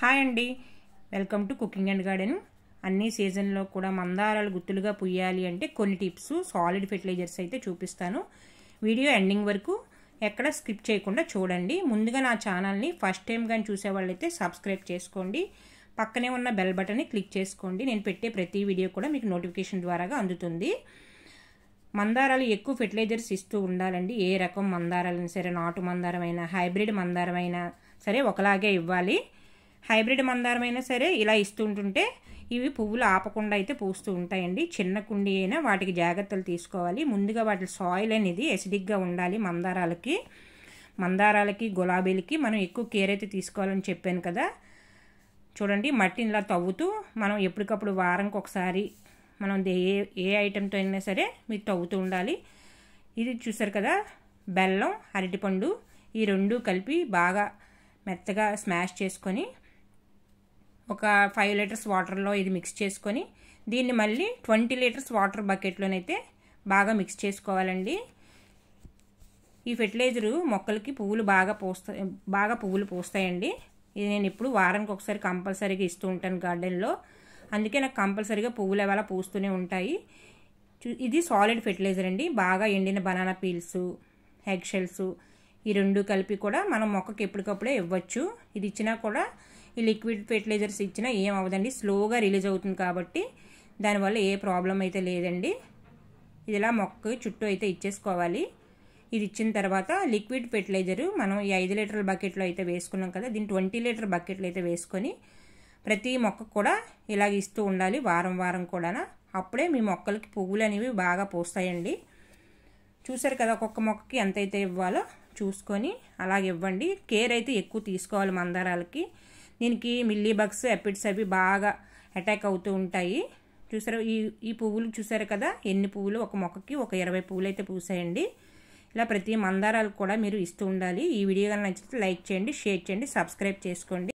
Hi అండి, welcome to cooking and garden. అన్ని సీజన్లో కూడా మందారాలు గుత్తులుగా పుయ్యాలి అంటే కొన్ని టిప్స్, సాలిడ్ ఫెర్టిలైజర్స్ అయితే చూపిస్తాను. వీడియో ఎండింగ్ వరకు ఎక్కడ స్కిప్ చేయకుండా చూడండి. ముందుగా నా ఛానల్ని ఫస్ట్ టైం కానీ చూసేవాళ్ళైతే సబ్స్క్రైబ్ చేసుకోండి. పక్కనే ఉన్న బెల్ బటన్ని క్లిక్ చేసుకోండి. నేను పెట్టే ప్రతి వీడియో కూడా మీకు నోటిఫికేషన్ ద్వారాగా అందుతుంది. మందారాలు ఎక్కువ ఫెర్టిలైజర్స్ ఇస్తూ ఉండాలండి. ఏ రకం మందారాలైనా సరే, నాటు మందారమైనా హైబ్రిడ్ మందారమైనా సరే ఒకలాగే ఇవ్వాలి. హైబ్రిడ్ మందారమైనా సరే ఇలా ఇస్తుంటుంటే ఇవి పువ్వులు ఆపకుండా అయితే పూస్తూ ఉంటాయండి. చిన్న కుండీ అయినా వాటికి జాగ్రత్తలు తీసుకోవాలి. ముందుగా వాటి సాయిల్ అనేది ఎసిడిక్గా ఉండాలి. మందారాలకి గులాబీలకి మనం ఎక్కువ కేర్ అయితే తీసుకోవాలని చెప్పాను కదా. చూడండి, మట్టిని ఇలా తవ్వుతూ మనం ఎప్పటికప్పుడు వారంకి ఒకసారి మనం ఏ ఐటెంతో అయినా సరే మీరు తవ్వుతూ ఉండాలి. ఇది చూసారు కదా, బెల్లం, అరటిపండు ఈ రెండు కలిపి బాగా మెత్తగా స్మాష్ చేసుకొని ఒక 5 లీటర్స్ వాటర్లో ఇది మిక్స్ చేసుకొని దీన్ని మళ్ళీ 20 లీటర్స్ వాటర్ బకెట్లోనైతే బాగా మిక్స్ చేసుకోవాలండి. ఈ ఫెర్టిలైజరు మొక్కలకి బాగా పువ్వులు పూస్తాయండి. ఇది నేను ఇప్పుడు వారానికి ఒకసారి కంపల్సరీగా ఇస్తూ ఉంటాను గార్డెన్లో. అందుకే నాకు కంపల్సరీగా పువ్వులు అలా పూస్తూనే ఉంటాయి. ఇది సాలిడ్ ఫెర్టిలైజర్ అండి. బాగా ఎండిన బనానా పీల్స్, ఎగ్ షెల్స్ ఈ రెండు కలిపి కూడా మనం మొక్కకి ఎప్పటికప్పుడే ఇవ్వచ్చు. ఇది ఇచ్చినా కూడా ఈ లిక్విడ్ ఫెర్టిలైజర్స్ ఇచ్చినా ఏం అవ్వదండి, స్లోగా రిలీజ్ అవుతుంది కాబట్టి దానివల్ల ఏ ప్రాబ్లం అయితే లేదండి. ఇది ఇలా మొక్క చుట్టూ అయితే ఇచ్చేసుకోవాలి. ఇది ఇచ్చిన తర్వాత లిక్విడ్ ఫెర్టిలైజరు మనం ఈ 5 లీటర్ల బకెట్లో అయితే వేసుకున్నాం కదా, దీన్ని 20 లీటర్ బకెట్లు అయితే వేసుకొని ప్రతి మొక్కకు కూడా ఇలాగ ఇస్తూ ఉండాలి వారం కూడా. అప్పుడే మీ మొక్కలకి పువ్వులు అనేవి బాగా పూస్తాయండి. చూసారు కదా, ఒక్కొక్క మొక్కకి ఎంతైతే ఇవ్వాలో చూసుకొని అలాగే ఇవ్వండి. కేర్ అయితే ఎక్కువ తీసుకోవాలి మందారాలకి. దీనికి మిల్లీ బగ్స్, ఎపిడ్స్ అవి బాగా అటాక్ అవుతూ ఉంటాయి. చూసారు ఈ పువ్వులు చూసారు కదా, ఎన్ని పువ్వులు, ఒక మొక్కకి ఒక 20 పువ్వులు అయితే పూసాయండి. ఇలా ప్రతి మందారాలకు కూడా మీరు ఇస్తూ ఉండాలి. ఈ వీడియో కానీ నచ్చితే లైక్ చేయండి, షేర్ చేయండి, సబ్స్క్రైబ్ చేసుకోండి.